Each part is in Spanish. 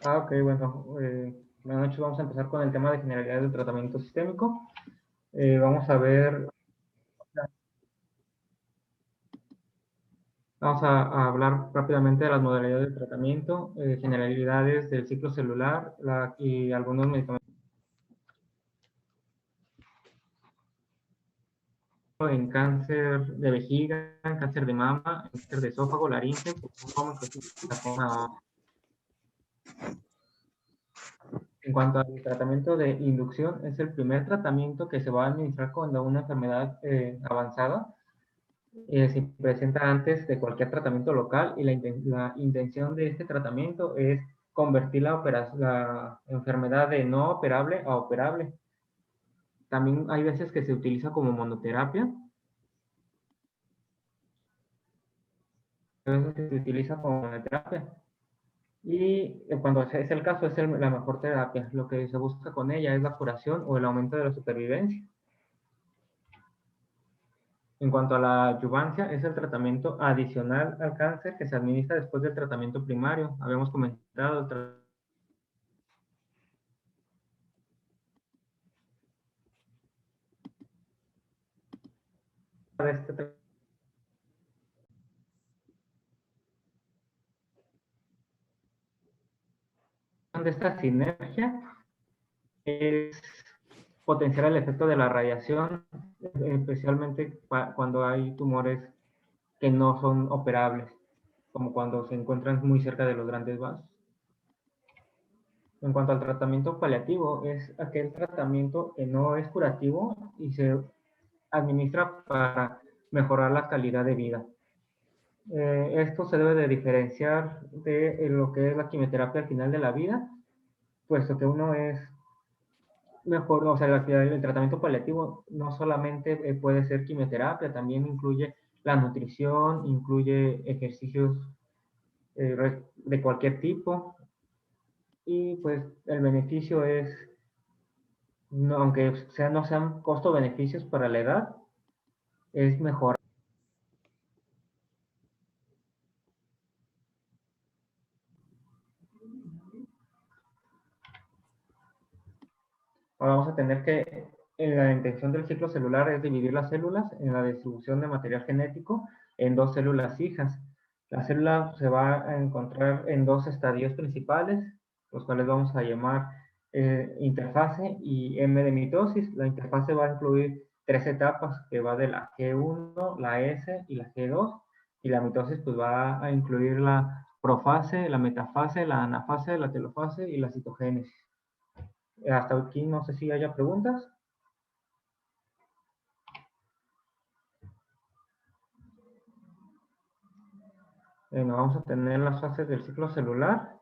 Ok, bueno, buenas noches. Vamos a empezar con el tema de generalidades del tratamiento sistémico. Vamos a ver, vamos a hablar rápidamente de las modalidades de tratamiento, generalidades del ciclo celular y algunos medicamentos en cáncer de vejiga, en cáncer de mama, en cáncer de esófago, laringe, pulmón, microcephalia. En cuanto al tratamiento de inducción, es el primer tratamiento que se va a administrar cuando una enfermedad avanzada se presenta antes de cualquier tratamiento local y la intención de este tratamiento es convertir la enfermedad de no operable a operable. También hay veces que se utiliza como monoterapia, a veces que se utiliza como monoterapia. Y cuando es el caso, es la mejor terapia. Lo que se busca con ella es la curación o el aumento de la supervivencia. En cuanto a la adyuvancia, es el tratamiento adicional al cáncer que se administra después del tratamiento primario. Habíamos comentado el tratamiento de este de esta sinergia es potenciar el efecto de la radiación, especialmente cuando hay tumores que no son operables, como cuando se encuentran muy cerca de los grandes vasos. En cuanto al tratamiento paliativo, es aquel tratamiento que no es curativo y se administra para mejorar la calidad de vida. Esto se debe de diferenciar de lo que es la quimioterapia al final de la vida, puesto que uno es mejor, o sea, el tratamiento paliativo no solamente puede ser quimioterapia, también incluye la nutrición, incluye ejercicios de cualquier tipo y pues el beneficio es, no, aunque no sean costo-beneficios para la edad, es mejor. Ahora vamos a tener que, la intención del ciclo celular es dividir las células en la distribución de material genético en dos células hijas. La célula se va a encontrar en dos estadios principales, los cuales vamos a llamar interfase y M de mitosis. La interfase va a incluir tres etapas, que va de la G1, la S y la G2, y la mitosis pues va a incluir la profase, la metafase, la anafase, la telofase y la citogénesis. Hasta aquí no sé si haya preguntas. Vamos a tener las fases del ciclo celular.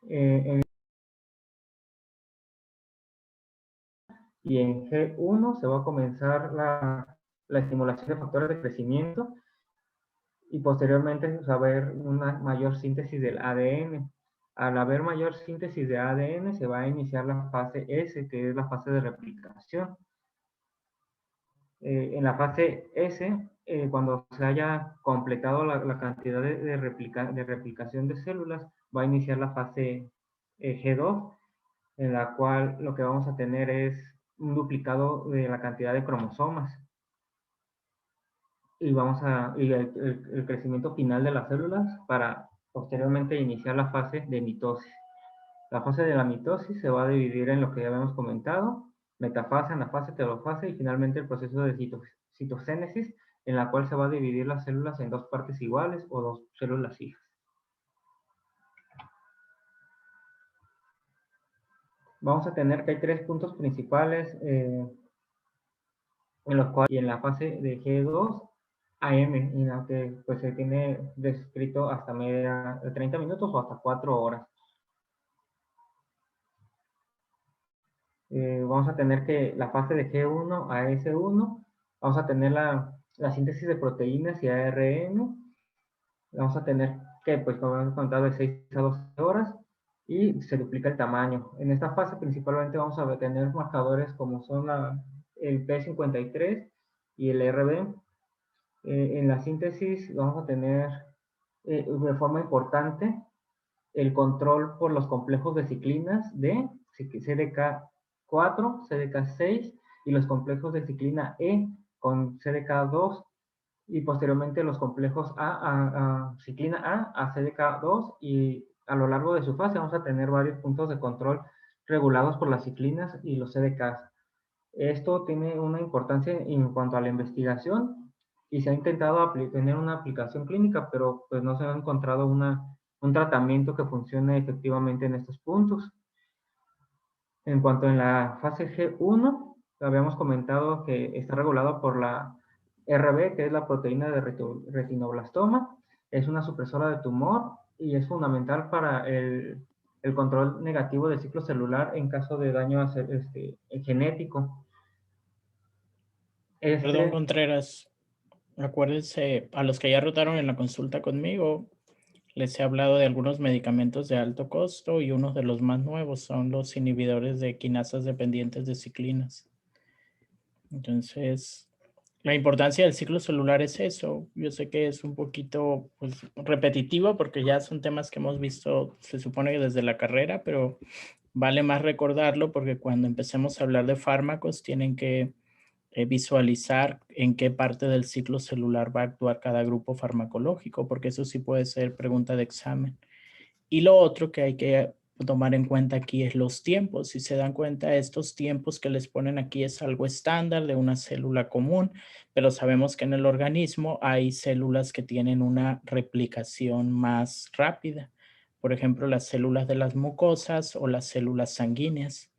En y en G1 se va a comenzar la estimulación de factores de crecimiento y posteriormente va a haber una mayor síntesis del ADN. Al haber mayor síntesis de ADN se va a iniciar la fase S, que es la fase de replicación. En la fase S, cuando se haya completado la cantidad de replicación de células, va a iniciar la fase G2, en la cual lo que vamos a tener es un duplicado de la cantidad de cromosomas y el crecimiento final de las células para posteriormente iniciar la fase de mitosis. La fase de la mitosis se va a dividir en lo que ya habíamos comentado, metafase, anafase, telofase y finalmente el proceso de citocénesis, en la cual se va a dividir las células en dos partes iguales o dos células hijas. Vamos a tener que hay tres puntos principales en los cuales, y en la fase de G2 AM, en la que pues, se tiene descrito hasta media de 30 minutos o hasta 4 horas. Vamos a tener que la fase de G1 a S1, vamos a tener la síntesis de proteínas y ARN, vamos a tener que, pues como hemos contado, de 6 a 12 horas y se duplica el tamaño. En esta fase principalmente vamos a tener marcadores como son el P53 y el RB. En la síntesis vamos a tener de forma importante el control por los complejos de ciclinas de CDK4, CDK6 y los complejos de ciclina E con CDK2 y posteriormente los complejos ciclina a CDK2 y a lo largo de su fase vamos a tener varios puntos de control regulados por las ciclinas y los CDKs. Esto tiene una importancia en cuanto a la investigación y se ha intentado tener una aplicación clínica, pero pues no se ha encontrado un tratamiento que funcione efectivamente en estos puntos. En cuanto en la fase G1, habíamos comentado que está regulado por la RB, que es la proteína de retinoblastoma. Es una supresora de tumor y es fundamental para el control negativo del ciclo celular en caso de daño genético. Perdón, Contreras, acuérdense, a los que ya rotaron en la consulta conmigo, les he hablado de algunos medicamentos de alto costo y unos de los más nuevos son los inhibidores de quinasas dependientes de ciclinas. Entonces, la importancia del ciclo celular es eso. Yo sé que es un poquito pues, repetitivo porque ya son temas que hemos visto, se supone que desde la carrera, pero vale más recordarlo porque cuando empecemos a hablar de fármacos tienen que visualizar en qué parte del ciclo celular va a actuar cada grupo farmacológico, porque eso sí puede ser pregunta de examen. Y lo otro que hay que tomar en cuenta aquí es los tiempos. Si se dan cuenta, estos tiempos que les ponen aquí es algo estándar de una célula común, pero sabemos que en el organismo hay células que tienen una replicación más rápida. Por ejemplo, las células de las mucosas o las células sanguíneas.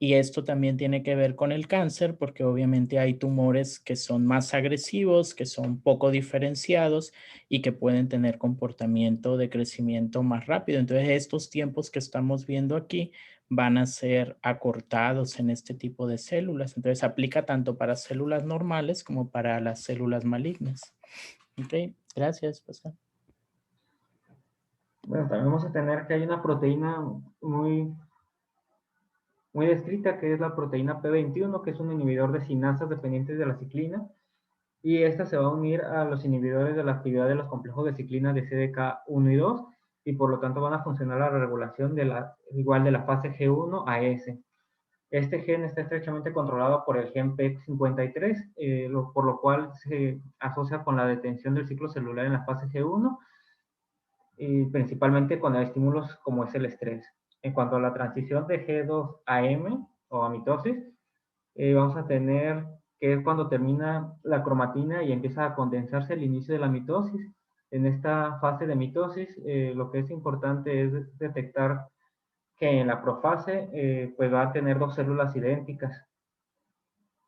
Y esto también tiene que ver con el cáncer porque obviamente hay tumores que son más agresivos, que son poco diferenciados y que pueden tener comportamiento de crecimiento más rápido. Entonces estos tiempos que estamos viendo aquí van a ser acortados en este tipo de células. Entonces aplica tanto para células normales como para las células malignas. Ok, gracias, Pascal. Bueno, también vamos a tener que hay una proteína muy descrita, que es la proteína P21, que es un inhibidor de sinasas dependientes de la ciclina, y esta se va a unir a los inhibidores de la actividad de los complejos de ciclina de CDK1 y 2, y por lo tanto van a funcionar la regulación igual de la fase G1 a S. Este gen está estrechamente controlado por el gen PEC53, por lo cual se asocia con la detención del ciclo celular en la fase G1, y principalmente con estímulos como es el estrés. En cuanto a la transición de G2 a M o a mitosis, vamos a tener que es cuando termina la cromatina y empieza a condensarse el inicio de la mitosis. En esta fase de mitosis, lo que es importante es detectar que en la profase pues va a tener dos células idénticas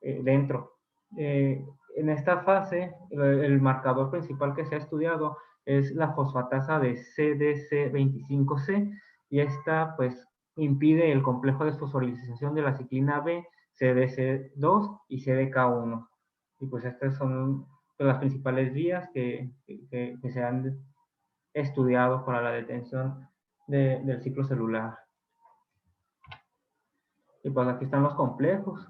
dentro. En esta fase, el marcador principal que se ha estudiado es la fosfatasa de CDC25C y esta pues impide el complejo de fosforilación de la ciclina B, CDC2 y CDK1. Y pues estas son las principales vías que se han estudiado para la detención del ciclo celular. Y pues aquí están los complejos.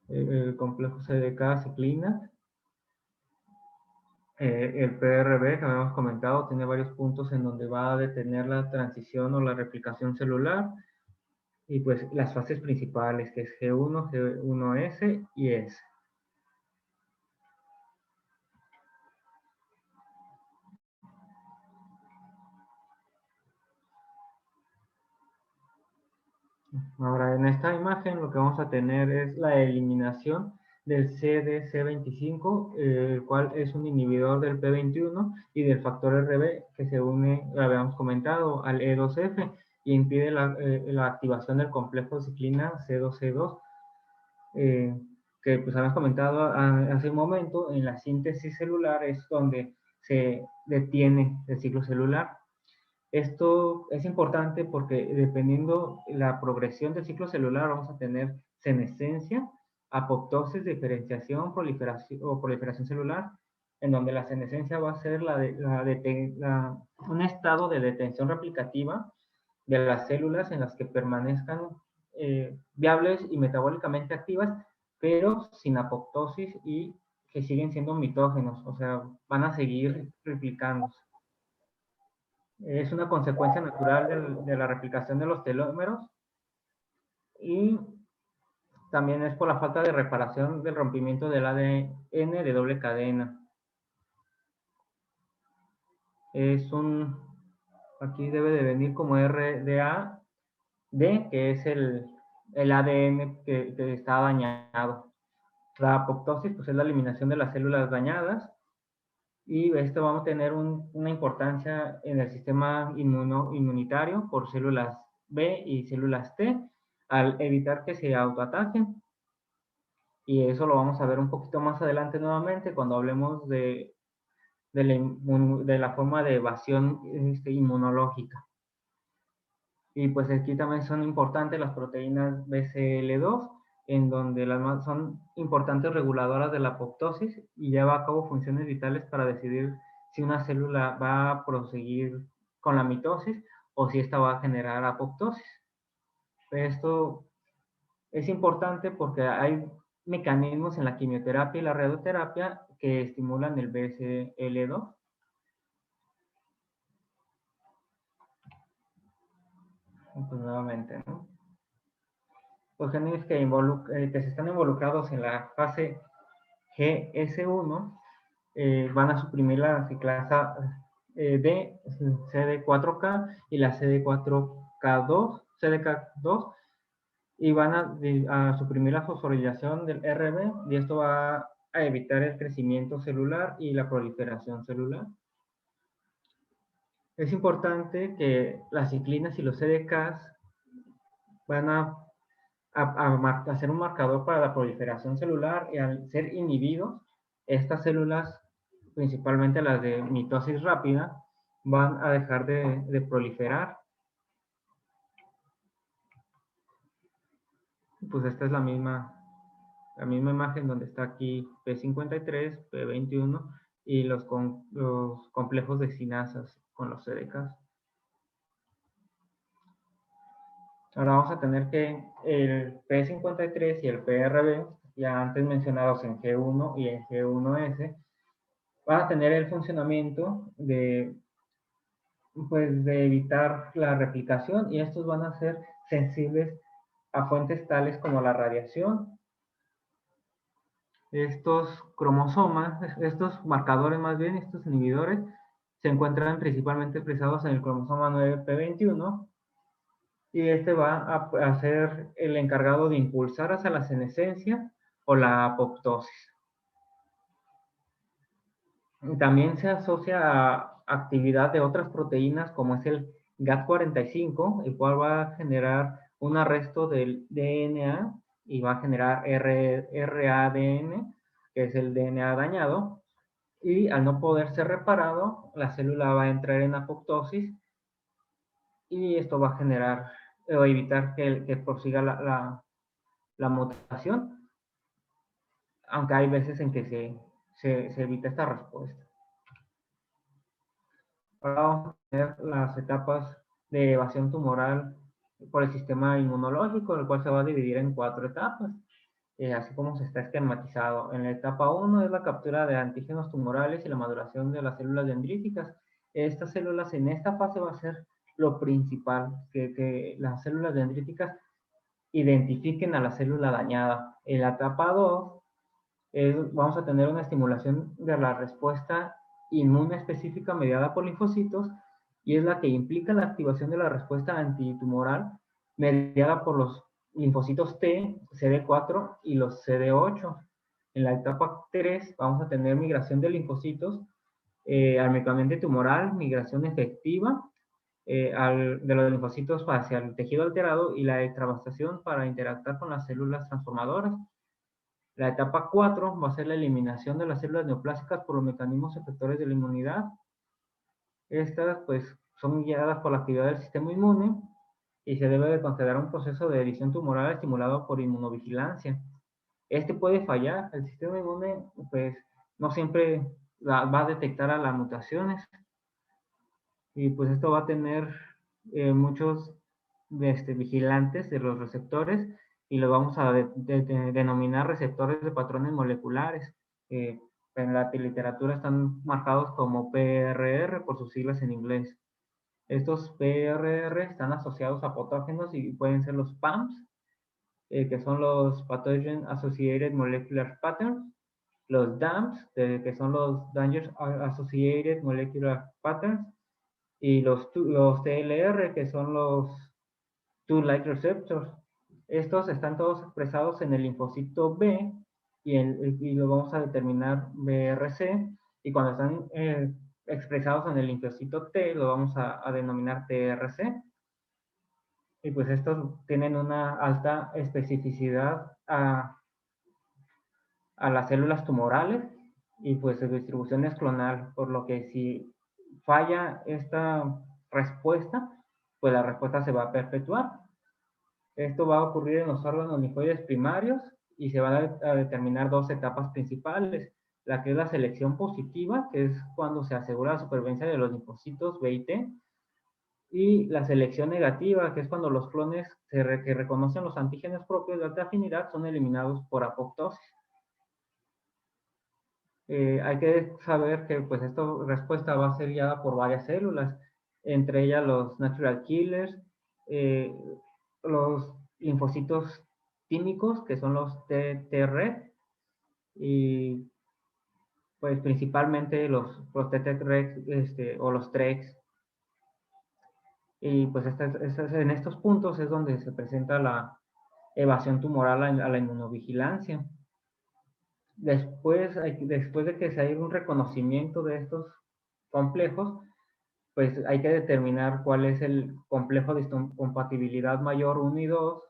El complejo CDK ciclina. El PRB que habíamos comentado tiene varios puntos en donde va a detener la transición o la replicación celular y pues las fases principales que es G1, G1S y S. Ahora en esta imagen lo que vamos a tener es la eliminación del CDC25, el cual es un inhibidor del P21 y del factor RB que se une, lo habíamos comentado, al E2F y impide la activación del complejo de ciclina C2C2, que pues habíamos comentado hace un momento, en la síntesis celular es donde se detiene el ciclo celular. Esto es importante porque dependiendo la progresión del ciclo celular vamos a tener senescencia, apoptosis, diferenciación, proliferación celular, en donde la senescencia va a ser un estado de detención replicativa de las células en las que permanezcan viables y metabólicamente activas, pero sin apoptosis y que siguen siendo mitógenos, o sea, van a seguir replicándose. Es una consecuencia natural de la replicación de los telómeros y también es por la falta de reparación del rompimiento del ADN de doble cadena. Aquí debe de venir como RDA, que es el ADN que está dañado. La apoptosis pues, es la eliminación de las células dañadas y esto vamos a tener una importancia en el sistema inmunitario por células B y células T al evitar que se autoataquen. Y eso lo vamos a ver un poquito más adelante nuevamente cuando hablemos de la forma de evasión inmunológica. Y pues aquí también son importantes las proteínas BCL2, en donde son importantes reguladoras de la apoptosis y lleva a cabo funciones vitales para decidir si una célula va a proseguir con la mitosis o si esta va a generar apoptosis. Esto es importante porque hay mecanismos en la quimioterapia y la radioterapia que estimulan el BCL2. Pues nuevamente, ¿no? Los genes que se están involucrados en la fase GS1 van a suprimir la ciclasa D, CD4K y la CDK2, y van a suprimir la fosforilación del RB, y esto va a evitar el crecimiento celular y la proliferación celular. Es importante que las ciclinas y los CDKs van a hacer un marcador para la proliferación celular, y al ser inhibidos, estas células, principalmente las de mitosis rápida, van a dejar de proliferar. Pues esta es la misma imagen donde está aquí P53, P21 y los complejos de sinasas con los CDKs. Ahora vamos a tener que el P53 y el PRB, ya antes mencionados en G1 y en G1S, van a tener el funcionamiento de evitar la replicación, y estos van a ser sensibles a fuentes tales como la radiación. Estos cromosomas, estos marcadores más bien, estos inhibidores, se encuentran principalmente expresados en el cromosoma 9p21, y este va a ser el encargado de impulsar hacia la senescencia o la apoptosis. También se asocia a actividad de otras proteínas como es el GAT45, el cual va a generar un arresto del DNA y va a generar RADN, que es el DNA dañado, y al no poder ser reparado, la célula va a entrar en apoptosis y esto va a generar o evitar que prosiga la mutación, aunque hay veces en que se evita esta respuesta. Ahora vamos a tener las etapas de evasión tumoral por el sistema inmunológico, el cual se va a dividir en 4 etapas, así como se está esquematizado. En la etapa 1 es la captura de antígenos tumorales y la maduración de las células dendríticas. Estas células en esta fase va a ser lo principal, que las células dendríticas identifiquen a la célula dañada. En la etapa 2 vamos a tener una estimulación de la respuesta inmune específica mediada por linfocitos, y es la que implica la activación de la respuesta antitumoral mediada por los linfocitos T, CD4 y los CD8. En la etapa 3 vamos a tener migración de linfocitos al microambiente tumoral, migración efectiva de los linfocitos hacia el tejido alterado y la extravasación para interactuar con las células transformadoras. La etapa 4 va a ser la eliminación de las células neoplásicas por los mecanismos efectores de la inmunidad. Estas pues son guiadas por la actividad del sistema inmune y se debe de considerar un proceso de edición tumoral estimulado por inmunovigilancia. Este puede fallar, el sistema inmune pues no siempre va a detectar a las mutaciones, y pues esto va a tener muchos vigilantes de los receptores, y los vamos a denominar receptores de patrones moleculares. que en la literatura están marcados como PRR por sus siglas en inglés. Estos PRR están asociados a patógenos y pueden ser los PAMs, que son los Pathogen Associated Molecular Patterns, los DAMs, que son los Danger Associated Molecular Patterns, y los TLR, que son los Two Light Receptors. Estos están todos expresados en el linfocito B y lo vamos a determinar BRC, y cuando están expresados en el linfocito T lo vamos a denominar TRC. Y pues estos tienen una alta especificidad a las células tumorales y pues su distribución es clonal, por lo que si falla esta respuesta, pues la respuesta se va a perpetuar. Esto va a ocurrir en los órganos linfoides primarios y se van a determinar dos etapas principales. La que es la selección positiva, que es cuando se asegura la supervivencia de los linfocitos B y T, y la selección negativa, que es cuando los clones que reconocen los antígenos propios de alta afinidad son eliminados por apoptosis. Hay que saber que pues esta respuesta va a ser guiada por varias células, entre ellas los natural killers, eh, los linfocitos tímicos, que son los T-Reg, y pues principalmente los T-Treg o los Tregs. Y pues en estos puntos es donde se presenta la evasión tumoral a la inmunovigilancia. Después de que se haya un reconocimiento de estos complejos, pues hay que determinar cuál es el complejo de compatibilidad mayor 1 y 2.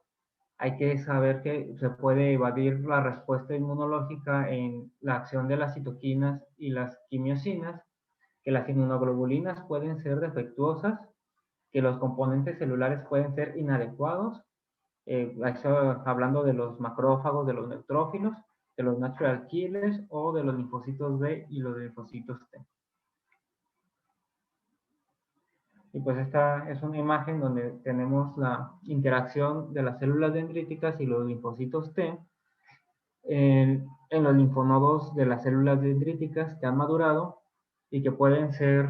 Hay que saber que se puede evadir la respuesta inmunológica en la acción de las citoquinas y las quimiosinas, que las inmunoglobulinas pueden ser defectuosas, que los componentes celulares pueden ser inadecuados, hablando de los macrófagos, de los neutrófilos, de los natural killers o de los linfocitos B y los linfocitos T. Y pues esta es una imagen donde tenemos la interacción de las células dendríticas y los linfocitos T en los linfonodos de las células dendríticas que han madurado y que pueden ser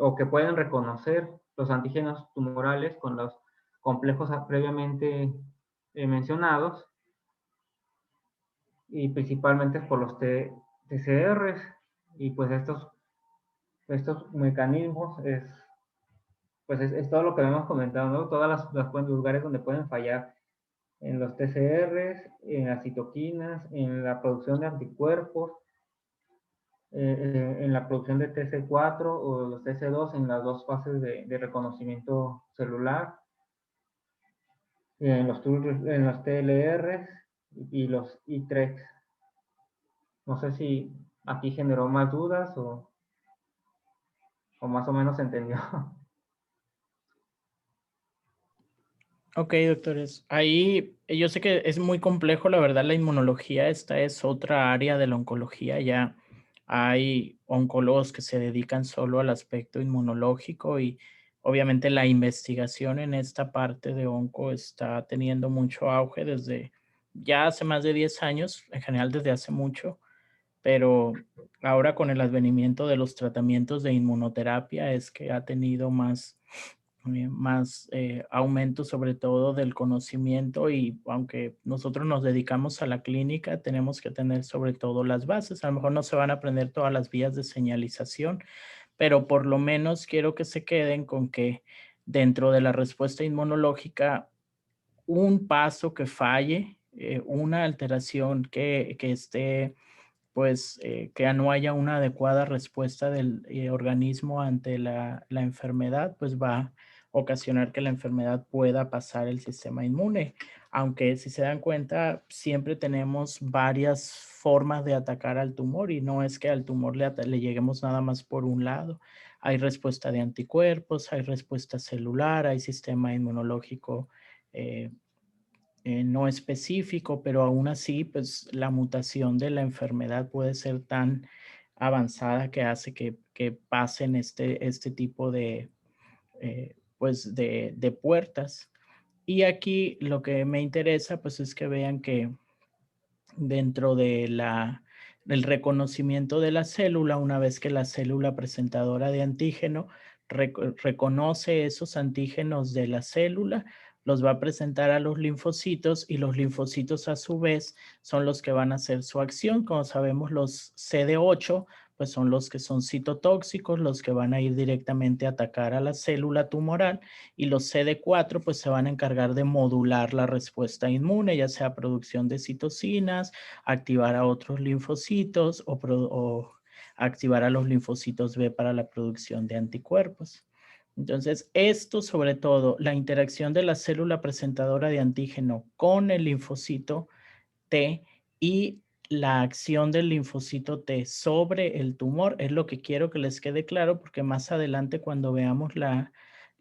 o que pueden reconocer los antígenos tumorales con los complejos previamente mencionados, y principalmente por los TCRs. Y pues estos mecanismos es todo lo que hemos comentado, ¿no? Todas los lugares donde pueden fallar en los TCRs, en las citoquinas, en la producción de anticuerpos, en la producción de TC4 o los TC2 en las dos fases de reconocimiento celular, en los TLRs y los I3. No sé si aquí generó más dudas o más o menos se entendió. Ok, doctores. Ahí yo sé que es muy complejo, la verdad, la inmunología. Esta es otra área de la oncología. Ya hay oncólogos que se dedican solo al aspecto inmunológico y obviamente la investigación en esta parte de onco está teniendo mucho auge desde ya hace más de 10 años, en general desde hace mucho, pero ahora con el advenimiento de los tratamientos de inmunoterapia es que ha tenido más aumento sobre todo del conocimiento, y aunque nosotros nos dedicamos a la clínica, tenemos que tener sobre todo las bases. A lo mejor no se van a aprender todas las vías de señalización, pero por lo menos quiero que se queden con que dentro de la respuesta inmunológica, un paso que falle, una alteración que esté pues que no haya una adecuada respuesta del organismo ante la enfermedad, pues va a ocasionar que la enfermedad pueda pasar el sistema inmune. Aunque si se dan cuenta, siempre tenemos varias formas de atacar al tumor y no es que al tumor le lleguemos nada más por un lado. Hay respuesta de anticuerpos, hay respuesta celular, hay sistema inmunológico eh, no específico, pero aún así, pues la mutación de la enfermedad puede ser tan avanzada que hace que pasen este tipo de, pues de puertas. Y aquí lo que me interesa, pues es que vean que dentro de el reconocimiento de la célula, una vez que la célula presentadora de antígeno reconoce esos antígenos de la célula, los va a presentar a los linfocitos y los linfocitos a su vez son los que van a hacer su acción. Como sabemos, los CD8 pues son los que son citotóxicos, los que van a ir directamente a atacar a la célula tumoral, y los CD4 pues se van a encargar de modular la respuesta inmune, ya sea producción de citocinas, activar a otros linfocitos o activar a los linfocitos B para la producción de anticuerpos. Entonces, esto sobre todo, la interacción de la célula presentadora de antígeno con el linfocito T y la acción del linfocito T sobre el tumor es lo que quiero que les quede claro, porque más adelante cuando veamos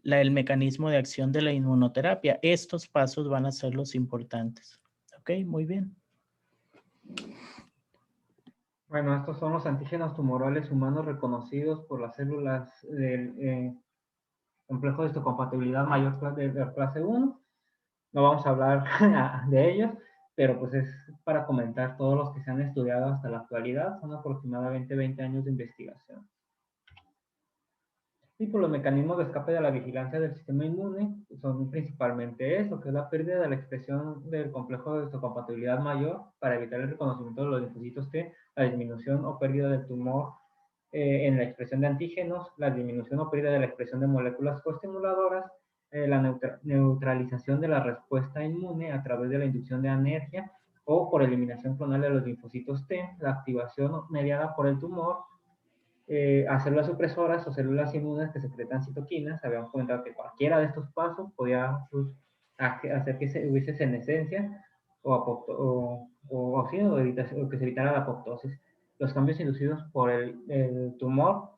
el mecanismo de acción de la inmunoterapia, estos pasos van a ser los importantes. Ok, muy bien. Bueno, estos son los antígenos tumorales humanos reconocidos por las células del complejo de histocompatibilidad mayor de clase 1. No vamos a hablar de ellos, pero pues es para comentar todos los que se han estudiado hasta la actualidad. Son aproximadamente 20 años de investigación. Y por los mecanismos de escape de la vigilancia del sistema inmune son principalmente eso, que es la pérdida de la expresión del complejo de histocompatibilidad mayor para evitar el reconocimiento de los linfocitos T, la disminución o pérdida del tumor en la expresión de antígenos, la disminución o pérdida de la expresión de moléculas coestimuladoras, la neutralización de la respuesta inmune a través de la inducción de anergia o por eliminación clonal de los linfocitos T, la activación mediada por el tumor, a células supresoras o células inmunes que secretan citoquinas. Habíamos comentado que cualquiera de estos pasos podía pues, hacer que hubiese senescencia o que se evitara la apoptosis. Los cambios inducidos por el tumor,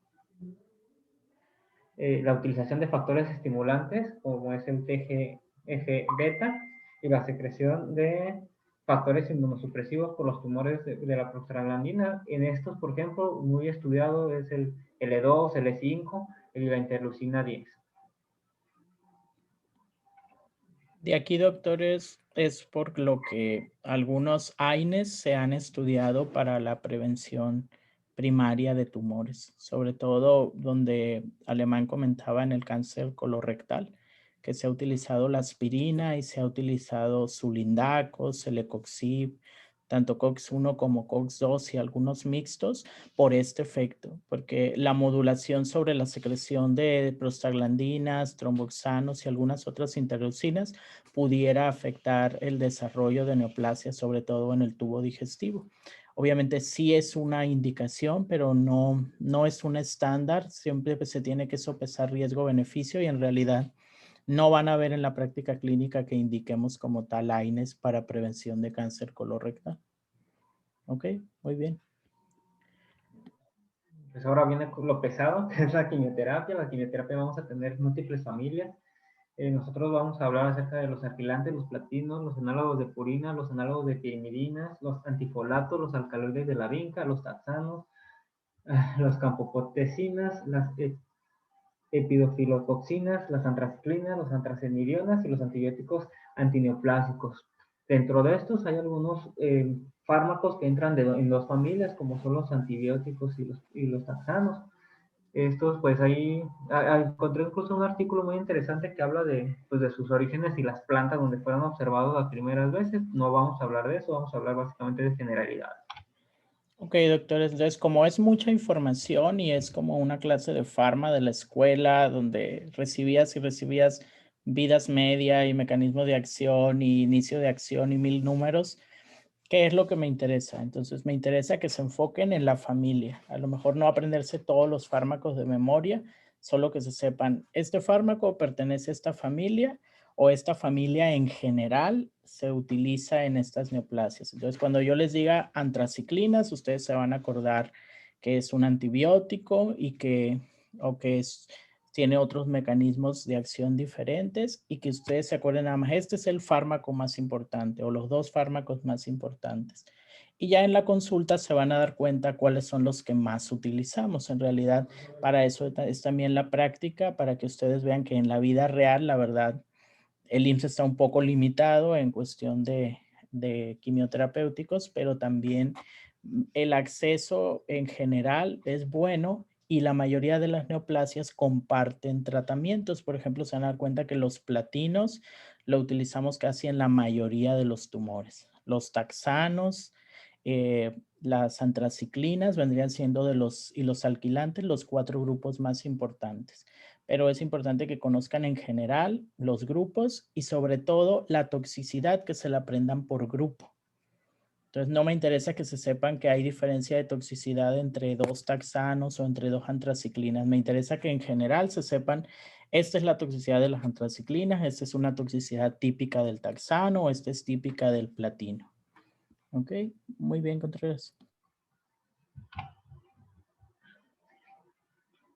la utilización de factores estimulantes como es el TGF-beta y la secreción de factores inmunosupresivos por los tumores de la prostaglandina. En estos, por ejemplo, muy estudiado es el L2, L5 y la interleucina 10. De aquí, doctores, es por lo que algunos AINES se han estudiado para la prevención primaria de tumores, sobre todo donde Alemán comentaba en el cáncer colorectal, que se ha utilizado la aspirina y se ha utilizado Sulindaco, Celecoxib, tanto COX-1 como COX-2 y algunos mixtos por este efecto, porque la modulación sobre la secreción de prostaglandinas, tromboxanos y algunas otras interleucinas pudiera afectar el desarrollo de neoplasia, sobre todo en el tubo digestivo. Obviamente sí es una indicación, pero no es un estándar. Siempre se tiene que sopesar riesgo-beneficio y en realidad no van a ver en la práctica clínica que indiquemos como tal AINES para prevención de cáncer colorectal. Ok, muy bien. Pues ahora viene lo pesado, que es la quimioterapia. La quimioterapia vamos a tener múltiples familias. Nosotros vamos a hablar acerca de los alquilantes, los platinos, los análogos de purina, los análogos de pirimidinas, los antifolatos, los alcaloides de la vinca, los taxanos, los campopotecinas, las epidofilotoxinas, las antraciclinas, los antracenirionas y los antibióticos antineoplásicos. Dentro de estos hay algunos fármacos que entran en dos familias, como son los antibióticos y los taxanos. Estos, pues ahí encontré incluso un artículo muy interesante que habla pues, de sus orígenes y las plantas donde fueron observados las primeras veces. No vamos a hablar de eso, vamos a hablar básicamente de generalidades. Ok, doctores, entonces como es mucha información y es como una clase de farma de la escuela donde recibías vidas media y mecanismo de acción y inicio de acción y 1000 números, ¿qué es lo que me interesa? Entonces me interesa que se enfoquen en la familia. A lo mejor no aprenderse todos los fármacos de memoria, solo que se sepan, este fármaco pertenece a esta familia o esta familia en general se utiliza en estas neoplasias. Entonces, cuando yo les diga antraciclinas, ustedes se van a acordar que es un antibiótico y tiene otros mecanismos de acción diferentes y que ustedes se acuerden nada más, este es el fármaco más importante o los dos fármacos más importantes. Y ya en la consulta se van a dar cuenta cuáles son los que más utilizamos. En realidad, para eso es también la práctica, para que ustedes vean que en la vida real, la verdad, el IMSS está un poco limitado en cuestión de quimioterapéuticos, pero también el acceso en general es bueno y la mayoría de las neoplasias comparten tratamientos. Por ejemplo, se van a dar cuenta que los platinos lo utilizamos casi en la mayoría de los tumores. Los taxanos, las antraciclinas vendrían siendo y los alquilantes los 4 grupos más importantes. Pero es importante que conozcan en general los grupos y sobre todo la toxicidad, que se la aprendan por grupo. Entonces, no me interesa que se sepan que hay diferencia de toxicidad entre 2 taxanos o entre 2 antraciclinas. Me interesa que en general se sepan, esta es la toxicidad de las antraciclinas, esta es una toxicidad típica del taxano, esta es típica del platino. ¿Ok? Muy bien, Contreras.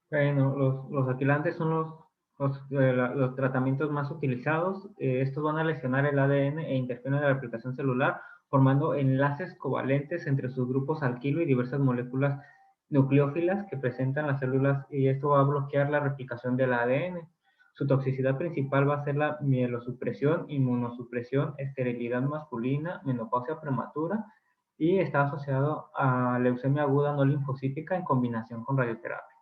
Bueno, los alquilantes son los tratamientos más utilizados. Estos van a lesionar el ADN e interfieren en la replicación celular, formando enlaces covalentes entre sus grupos alquilo y diversas moléculas nucleófilas que presentan las células, y esto va a bloquear la replicación del ADN. Su toxicidad principal va a ser la mielosupresión, inmunosupresión, esterilidad masculina, menopausia prematura, y está asociado a leucemia aguda no linfocítica en combinación con radioterapia.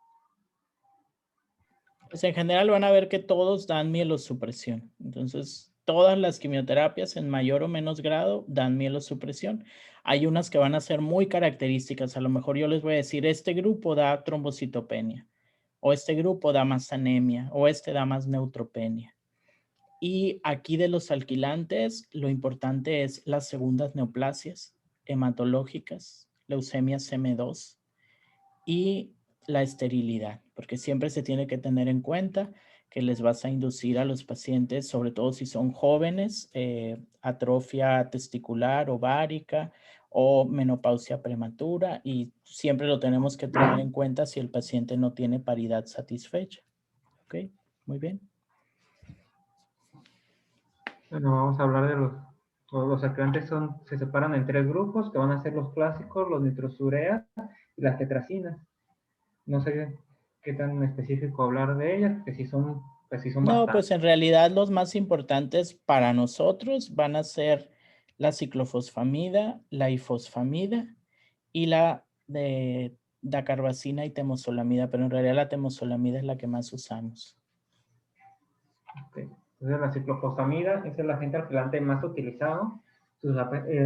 Pues en general van a ver que todos dan mielosupresión. Entonces, todas las quimioterapias en mayor o menos grado dan mielosupresión. Hay unas que van a ser muy características. A lo mejor yo les voy a decir, este grupo da trombocitopenia, o este grupo da más anemia, o este da más neutropenia. Y aquí de los alquilantes, lo importante es las segundas neoplasias hematológicas, leucemia CM2 y la esterilidad, porque siempre se tiene que tener en cuenta que les vas a inducir a los pacientes, sobre todo si son jóvenes, atrofia testicular, ovárica o menopausia prematura, y siempre lo tenemos que tener en cuenta si el paciente no tiene paridad satisfecha. ¿Ok? Muy bien. Bueno, vamos a hablar de los alquilantes se separan en 3 grupos, que van a ser los clásicos, los nitrosureas y las tetracinas. No sé qué tan específico hablar de ellas, que sí son, pues sí son No, pues bastantes. en realidad los más importantes para nosotros van a ser la ciclofosfamida, la ifosfamida y la de dacarbazina y temosolamida, pero en realidad la temosolamida es la que más usamos. Okay. Entonces, la ciclofosfamida es el agente alquilante más utilizado. Sus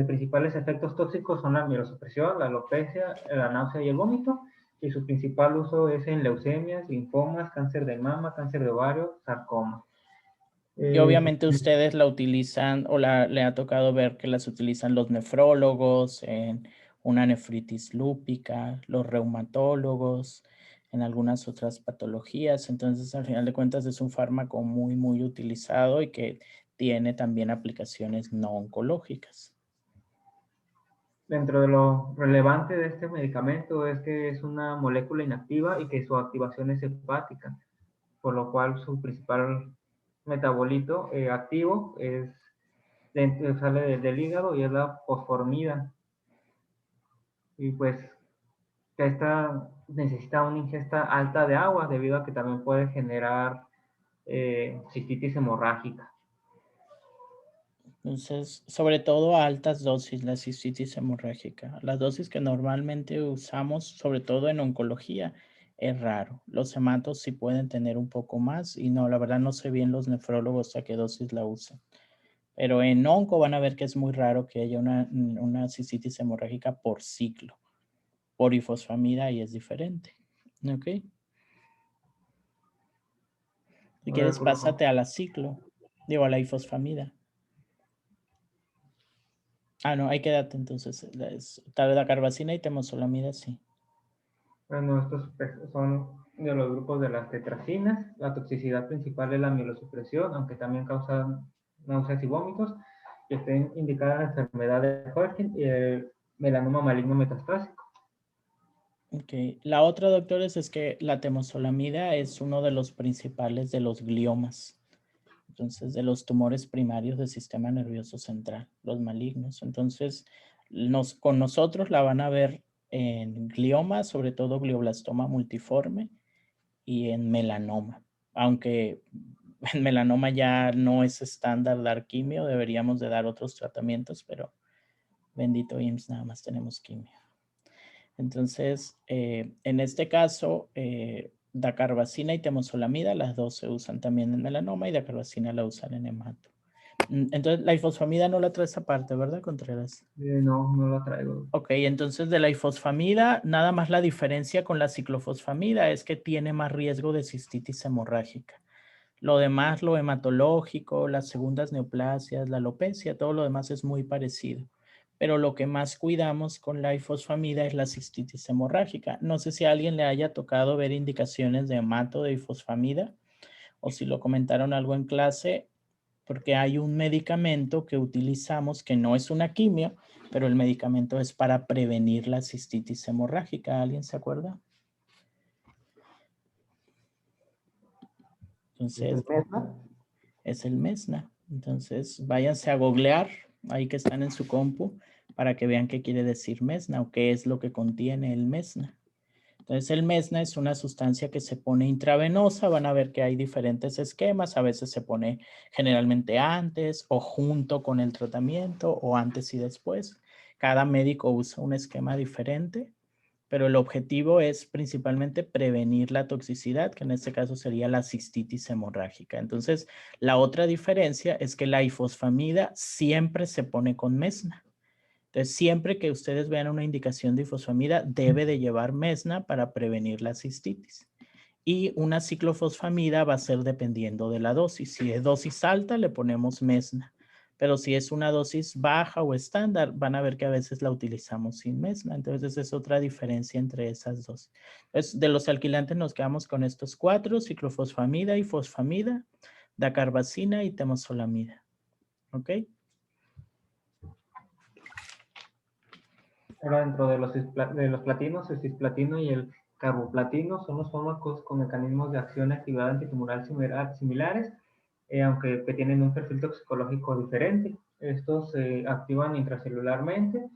principales efectos tóxicos son la mielosupresión, la alopecia, la náusea y el vómito, y su principal uso es en leucemias, linfomas, cáncer de mama, cáncer de ovario, sarcoma. Y obviamente ustedes la utilizan o le ha tocado ver que las utilizan los nefrólogos en una nefritis lúpica, los reumatólogos, en algunas otras patologías. Entonces, al final de cuentas, es un fármaco muy, muy utilizado y que tiene también aplicaciones no oncológicas. Dentro de lo relevante de este medicamento es que es una molécula inactiva y que su activación es hepática, por lo cual su principal metabolito activo sale del hígado y es la fosformida. Y pues esta necesita una ingesta alta de agua debido a que también puede generar cistitis hemorrágica. Entonces, sobre todo a altas dosis, la cistitis hemorrágica. Las dosis que normalmente usamos, sobre todo en oncología, es raro. Los hematos sí pueden tener un poco más y no, la verdad no sé bien los nefrólogos a qué dosis la usan. Pero en onco van a ver que es muy raro que haya una cistitis hemorrágica por ciclo. Por ifosfamida y es diferente. ¿Ok? Si quieres, pásate a la ciclo. Digo, a la ifosfamida. Ah, no, ahí quédate entonces. La carbacina y temosolamida, sí. Bueno, estos son de los grupos de las tetracinas. La toxicidad principal es la mielosupresión, aunque también causan náuseas y vómitos, y está indicada en la enfermedad de Hodgkin y el melanoma maligno metastásico. Ok. La otra, doctores, es que la temosolamida es uno de los principales de los gliomas. Entonces, de los tumores primarios del sistema nervioso central, los malignos. Entonces, con nosotros la van a ver en glioma, sobre todo glioblastoma multiforme y en melanoma. Aunque en melanoma ya no es estándar dar quimio, deberíamos de dar otros tratamientos, pero bendito IMSS, nada más tenemos quimio. Entonces, en este caso, dacarbazina y temozolomida, las dos se usan también en melanoma y dacarbazina la usan en hemato. Entonces, la ifosfamida no la traes aparte, ¿verdad, Contreras? No, no la traigo. Ok, entonces de la ifosfamida, nada más la diferencia con la ciclofosfamida es que tiene más riesgo de cistitis hemorrágica. Lo demás, lo hematológico, las segundas neoplasias, la alopecia, todo lo demás es muy parecido. Pero lo que más cuidamos con la ifosfamida es la cistitis hemorrágica. No sé si a alguien le haya tocado ver indicaciones de hemato de ifosfamida o si lo comentaron algo en clase, porque hay un medicamento que utilizamos que no es una quimio, pero el medicamento es para prevenir la cistitis hemorrágica. ¿Alguien se acuerda? Entonces, es el Mesna. Entonces, váyanse a googlear ahí que están en su compu para que vean qué quiere decir Mesna o qué es lo que contiene el Mesna. Entonces, el Mesna es una sustancia que se pone intravenosa. Van a ver que hay diferentes esquemas. A veces se pone generalmente antes o junto con el tratamiento o antes y después. Cada médico usa un esquema diferente, pero el objetivo es principalmente prevenir la toxicidad, que en este caso sería la cistitis hemorrágica. Entonces, la otra diferencia es que la ifosfamida siempre se pone con Mesna. Entonces, siempre que ustedes vean una indicación de ifosfamida, debe de llevar Mesna para prevenir la cistitis. Y una ciclofosfamida va a ser dependiendo de la dosis. Si es dosis alta, le ponemos Mesna. Pero si es una dosis baja o estándar, van a ver que a veces la utilizamos sin Mesna. Entonces, esa es otra diferencia entre esas dos. Entonces, de los alquilantes nos quedamos con estos cuatro: ciclofosfamida, ifosfamida, dacarbazina y temozolomida. ¿Ok? Ahora, dentro de los platinos, el cisplatino y el carboplatino son los fármacos con mecanismos de acción y actividad antitumoral similares, aunque que tienen un perfil toxicológico diferente. Estos se activan intracelularmente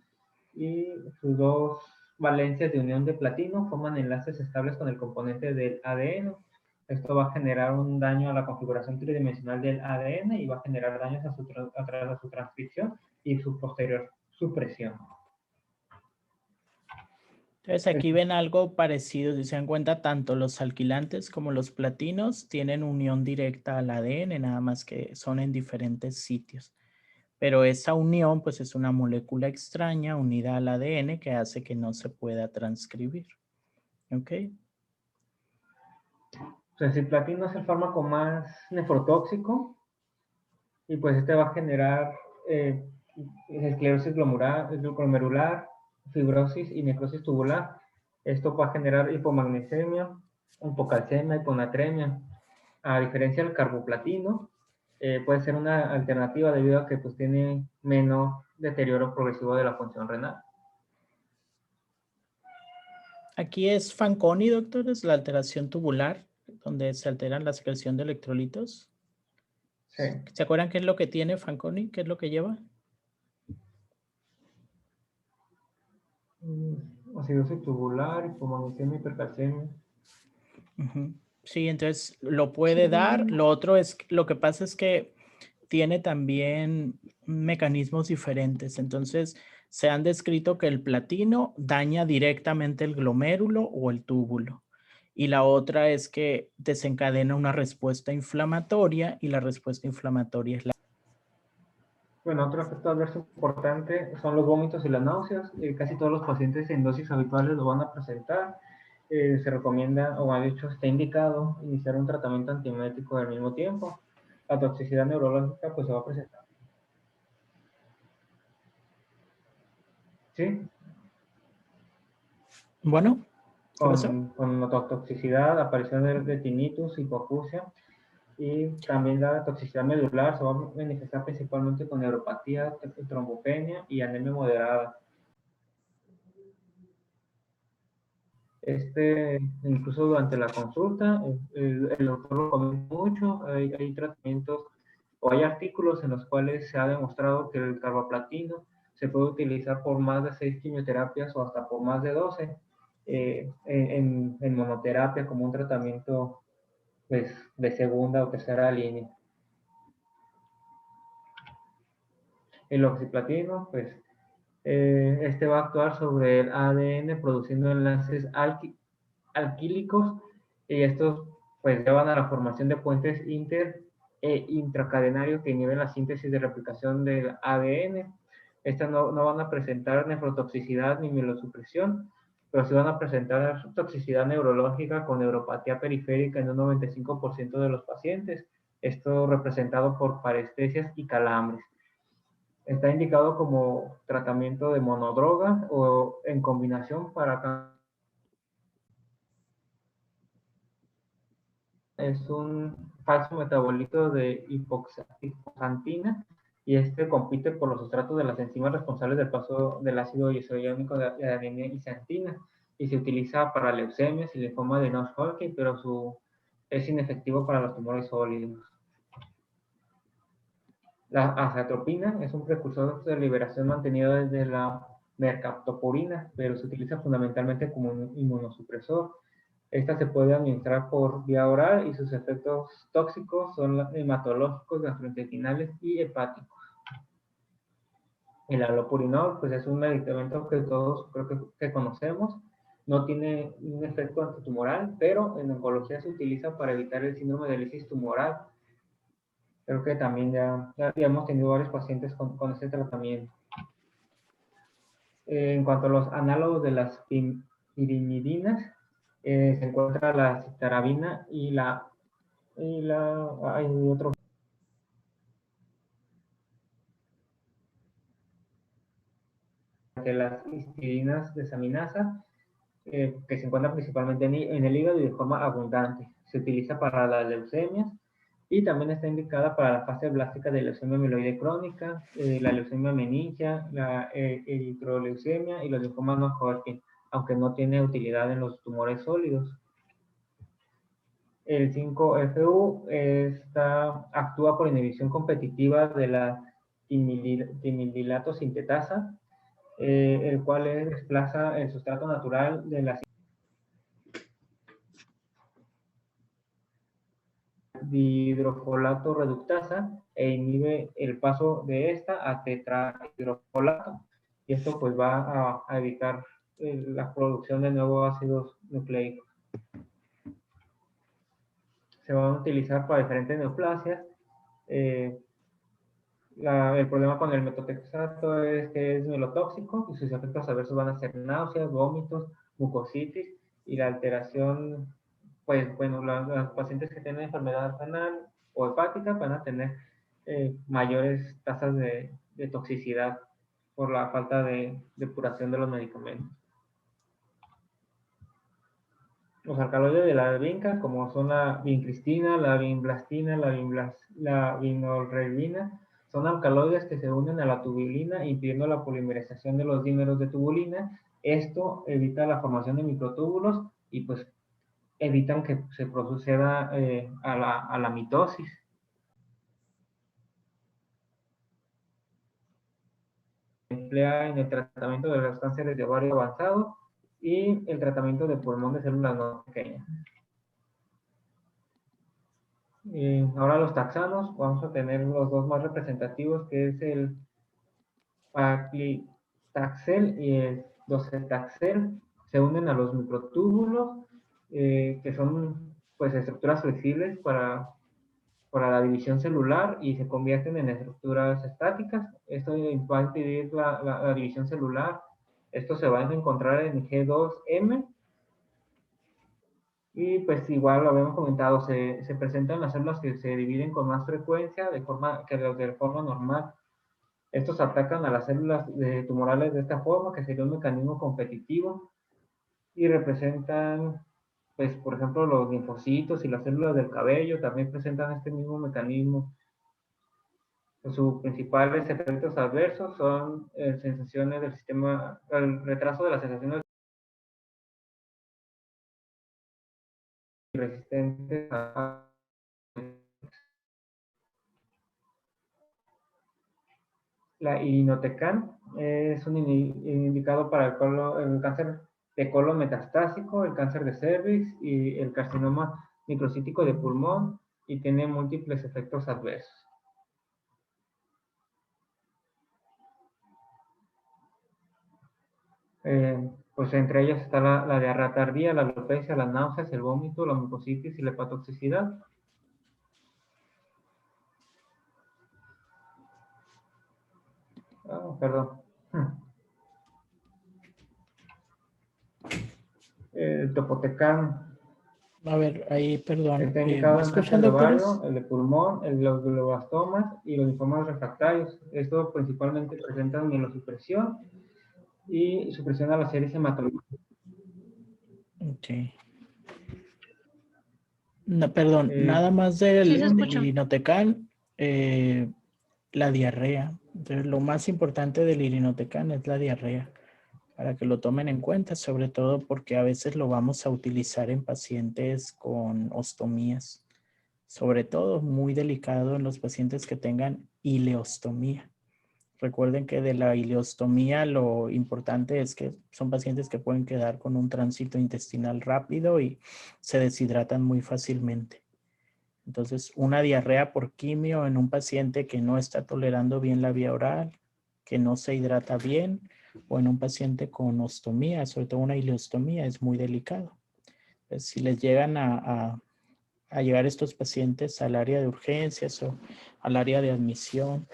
y sus dos valencias de unión de platino forman enlaces estables con el componente del ADN. Esto va a generar un daño a la configuración tridimensional del ADN y va a generar daños a través de su transcripción y su posterior supresión. Entonces aquí ven algo parecido. Si se dan cuenta, tanto los alquilantes como los platinos tienen unión directa al ADN, nada más que son en diferentes sitios. Pero esa unión pues es una molécula extraña unida al ADN que hace que no se pueda transcribir. ¿Ok? O sea, el cisplatino es el fármaco más nefrotóxico y pues este va a generar esclerosis glomerular, fibrosis y necrosis tubular. Esto va a generar hipomagnesemia, hipocalcemia, hiponatremia. A diferencia del carboplatino, puede ser una alternativa debido a que pues, tiene menor deterioro progresivo de la función renal. Aquí es Fanconi, doctor, es la alteración tubular, donde se alteran la secreción de electrolitos. Sí. ¿Se acuerdan qué es lo que tiene Fanconi? ¿Qué es lo que lleva? Acidosis tubular, hipomagnesemia, hipercalcemia. Sí, entonces lo puede dar. Lo otro es, lo que pasa es que tiene también mecanismos diferentes. Entonces, se han descrito que el platino daña directamente el glomérulo o el túbulo. Y la otra es que desencadena una respuesta inflamatoria y la respuesta inflamatoria es la... Bueno, otro efecto adverso importante son los vómitos y las náuseas. Casi todos los pacientes en dosis habituales lo van a presentar. Se recomienda, o de hecho está indicado, iniciar un tratamiento antiemético al mismo tiempo. La toxicidad neurológica pues se va a presentar. ¿Sí? Bueno, ¿qué pasó? Con toxicidad, aparición de tinnitus, hipoacusia y también la toxicidad medular se va a manifestar principalmente con neuropatía, trombopenia y anemia moderada. Incluso durante la consulta, el doctor lo comenta mucho, hay tratamientos o hay artículos en los cuales se ha demostrado que el carboplatino se puede utilizar por más de 6 quimioterapias o hasta por más de 12 en monoterapia como un tratamiento pues, de segunda o tercera línea. El oxiplatino, pues Este va a actuar sobre el ADN produciendo enlaces alquílicos y estos pues llevan a la formación de puentes inter e intracadenarios que inhiben la síntesis de replicación del ADN. Estas no van a presentar nefrotoxicidad ni mielosupresión, pero sí van a presentar toxicidad neurológica con neuropatía periférica en un 95% de los pacientes. Esto representado por parestesias y calambres. Está indicado como tratamiento de monodroga o en combinación para... Es un falso metabolito de hipoxantina y este compite por los sustratos de las enzimas responsables del paso del ácido isoiónico de adenina y ciantina y se utiliza para leucemias y linfoma de No-Hodgkin, pero es inefectivo para los tumores sólidos. La azatropina es un precursor de liberación mantenido desde la mercaptopurina, pero se utiliza fundamentalmente como un inmunosupresor. Esta se puede administrar por vía oral y sus efectos tóxicos son hematológicos, gastrointestinales y hepáticos. El alopurinol, pues es un medicamento que todos creo que conocemos, no tiene un efecto antitumoral, pero en oncología se utiliza para evitar el síndrome de lisis tumoral. Creo que también ya hemos tenido varios pacientes con este tratamiento. En cuanto a los análogos de las pirimidinas, se encuentra la citarabina y hay otro. De las histidininas desaminasa, que se encuentra principalmente en el hígado y de forma abundante. Se utiliza para las leucemias y también está indicada para la fase blástica de leucemia mieloide crónica, la leucemia meningia, la eritroleucemia y los linfomas no Hodgkin, aunque no tiene utilidad en los tumores sólidos. El 5-FU actúa por inhibición competitiva de la timidilato sintetasa, el cual desplaza el sustrato natural de la dihidrofolato reductasa e inhibe el paso de esta a tetrahidrofolato. Y esto pues va a evitar la producción de nuevos ácidos nucleicos. Se van a utilizar para diferentes neoplasias. El problema con el metotrexato es que es mielotóxico y sus efectos adversos van a ser náuseas, vómitos, mucositis y la alteración, pues bueno, los pacientes que tienen enfermedad renal o hepática van a tener mayores tasas de toxicidad por la falta de depuración de los medicamentos. Los alcaloides de la vinca, como son la vincristina, la vinblastina, la vinorelbina, son alcaloides que se unen a la tubulina impidiendo la polimerización de los dímeros de tubulina. Esto evita la formación de microtúbulos y pues evitan que se proceda a la mitosis. Se emplea en el tratamiento de los cánceres de ovario avanzado y el tratamiento de pulmón de células no pequeñas. Ahora los taxanos, vamos a tener los dos más representativos, que es el paclitaxel y el docetaxel. Se unen a los microtúbulos, que son pues estructuras flexibles para la división celular y se convierten en estructuras estáticas. Esto va a impedir la división celular. Esto se va a encontrar en G2M. Y pues igual lo habíamos comentado, se presentan las células que se dividen con más frecuencia de forma normal. Estos atacan a las células tumorales de esta forma, que sería un mecanismo competitivo, y representan, pues por ejemplo, los linfocitos y las células del cabello también presentan este mismo mecanismo. Sus principales efectos adversos son sensaciones del sistema, el retraso de las sensaciones resistentes a la irinotecan. Es un indicado para el cáncer de colon metastásico, el cáncer de cervix y el carcinoma microcítico de pulmón, y tiene múltiples efectos adversos. Pues entre ellas está la diarrea tardía, la alopecia, las náuseas, el vómito, la mucositis y la hepatotoxicidad. Perdón. El topotecan A ver, ahí, perdón. está ¿Me indicado en cáncer escuchan, de ovario, doctores? el de pulmón, los glioblastoma y los linfomas refractarios. Esto principalmente presentan mielosupresión y supresión a las series hematológicas. Ok. No, perdón, Eh, nada más Sí, se del escucha. irinotecan, la diarrea. Entonces, lo más importante del irinotecan es la diarrea, para que lo tomen en cuenta, sobre todo porque a veces lo vamos a utilizar en pacientes con ostomías, sobre todo muy delicado en los pacientes que tengan ileostomía. Recuerden que de la ileostomía lo importante es que son pacientes que pueden quedar con un tránsito intestinal rápido y se deshidratan muy fácilmente. Entonces, una diarrea por quimio en un paciente que no está tolerando bien la vía oral, que no se hidrata bien, o en un paciente con ostomía, sobre todo una ileostomía, es muy delicado. Entonces, si les llegan a llegar estos pacientes al área de urgencias o al área de admisión,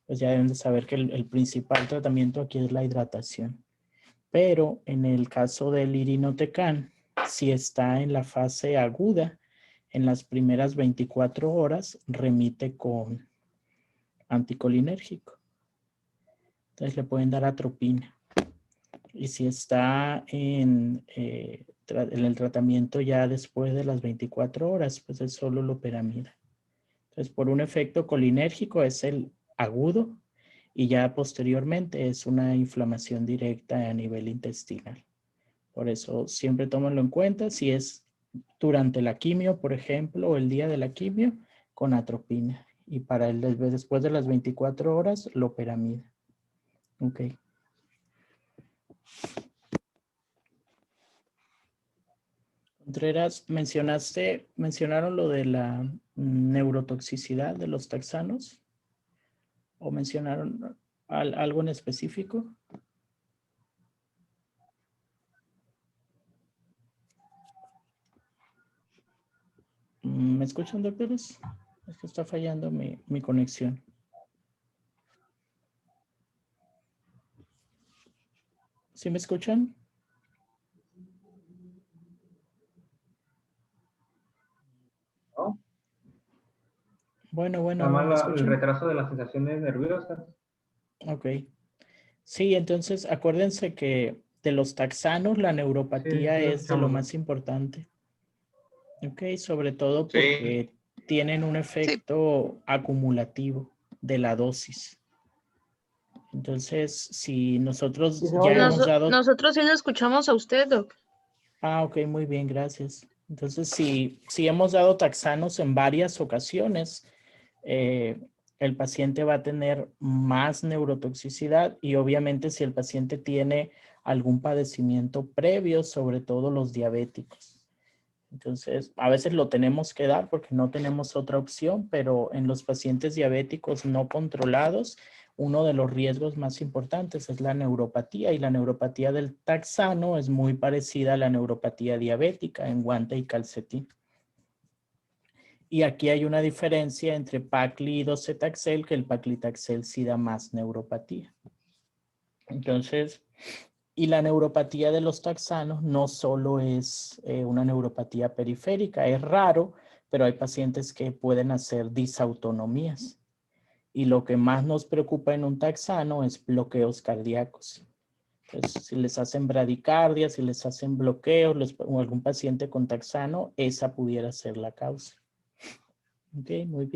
pues ya deben de saber que el principal tratamiento aquí es la hidratación. Pero en el caso del irinotecan, si está en la fase aguda, en las primeras 24 horas remite con anticolinérgico. Entonces le pueden dar atropina. Y si está en el tratamiento ya después de las 24 horas, pues es solo loperamida. Entonces, por un efecto colinérgico es el agudo y ya posteriormente es una inflamación directa a nivel intestinal. Por eso siempre tómenlo en cuenta si es durante la quimio, por ejemplo, o el día de la quimio, con atropina. Y para el después de las 24 horas, loperamida. Ok. Contreras, mencionaron lo de la neurotoxicidad de los taxanos, o mencionaron algo en específico. ¿Me escuchan, doctores? Es que está fallando mi conexión. ¿Sí me escuchan? ¿No? Bueno, Nada más ¿me el escuchan? retraso de las sensaciones nerviosas. Ok. Sí, entonces acuérdense que de los taxanos la Sí, neuropatía sí lo es de lo escuchamos, ¿no? más importante. Ok, sobre todo Sí, porque tienen un Sí, efecto acumulativo de la dosis. Entonces, si nosotros ¿Sí se ya oye? hemos dado... nosotros sí lo escuchamos a usted, Doc. Ah, ok, muy bien, gracias. Entonces, si hemos dado taxanos en varias ocasiones, el paciente va a tener más neurotoxicidad y obviamente si el paciente tiene algún padecimiento previo, sobre todo los diabéticos. Entonces, a veces lo tenemos que dar porque no tenemos otra opción, pero en los pacientes diabéticos no controlados, uno de los riesgos más importantes es la neuropatía y la neuropatía del taxano es muy parecida a la neuropatía diabética en guante y calcetín. Y aquí hay una diferencia entre Pacli y docetaxel, que el paclitaxel sí da más neuropatía. Entonces, y la neuropatía de los taxanos no solo es una neuropatía periférica, es raro, pero hay pacientes que pueden hacer disautonomías. Y lo que más nos preocupa en un taxano es bloqueos cardíacos. Entonces, si les hacen bradicardia, si les hacen bloqueos, o algún paciente con taxano, esa pudiera ser la causa. Ok, muy bien.